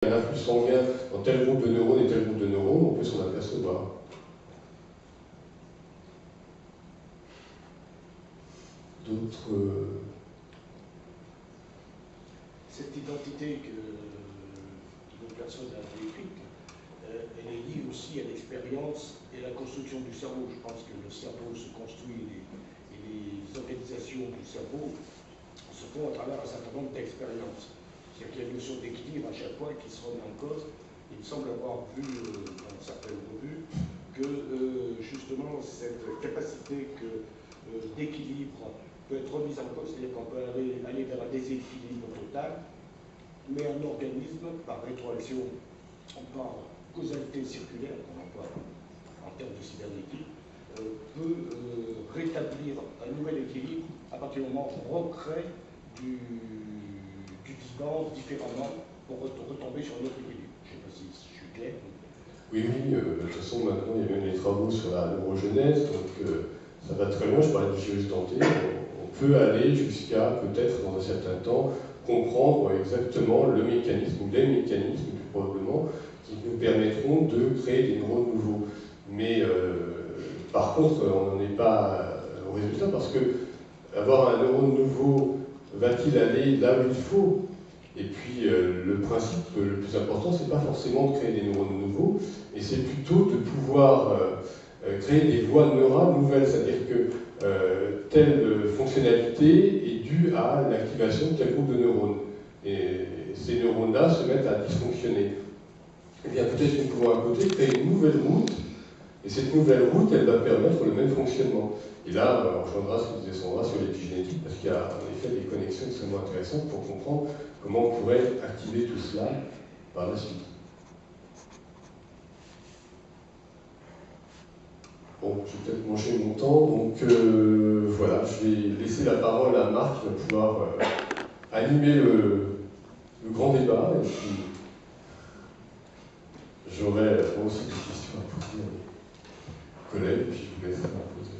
un afflux sanguin dans tel groupe de neurones et tel groupe de neurones, on peut s'en apercevoir. D'autres... Cette identité que notre personne a décrite, elle est liée aussi à l'expérience et à la construction du cerveau. Je pense que le cerveau se construit et les organisations du cerveau se font à travers un certain nombre d'expériences. C'est-à-dire qu'il y a une notion d'équilibre à chaque fois qui se remet en cause. Il me semble avoir vu dans certaines revues que justement cette capacité d'équilibre peut être remise en cause, c'est-à-dire qu'on peut aller vers un déséquilibre total, mais un organisme, par rétroaction, par causalité circulaire, qu'on emploie en termes de cybernétique, peut rétablir un nouvel équilibre à partir du moment où on recrée du vivant différemment pour retomber sur un autre équilibre. Je ne sais pas si je suis clair. Oui, de toute façon, maintenant, il y a même des travaux sur la neurogenèse, donc ça va très loin. Je parlais du virus denté. On peut aller jusqu'à, peut-être, dans un certain temps, comprendre exactement le mécanisme, ou les mécanismes, plus probablement, qui nous permettront de créer des neurones nouveaux. Mais, par contre, on n'en est pas au résultat, parce que avoir un neurone nouveau, va-t-il aller là où il faut? Et puis, le principe le plus important, c'est pas forcément de créer des neurones nouveaux, mais c'est plutôt de pouvoir créer des voies neurales nouvelles, c'est-à-dire que telle fonctionnalité est due à l'activation de tel groupe de neurones. Et ces neurones-là se mettent à dysfonctionner. Eh bien, peut-être que nous pouvons à côté créer une nouvelle route, et cette nouvelle route, elle va permettre le même fonctionnement. Et là, on rejoindra ce que disait Sandra sur l'épigénétique, parce qu'il y a en effet des connexions extrêmement intéressantes pour comprendre comment on pourrait activer tout cela par la suite. Bon, je vais peut-être manger mon temps, donc voilà, je vais laisser la parole à Marc qui va pouvoir animer le grand débat, et puis j'aurai moi aussi des questions à poser à mes collègues, et puis je vous laisserai en poser.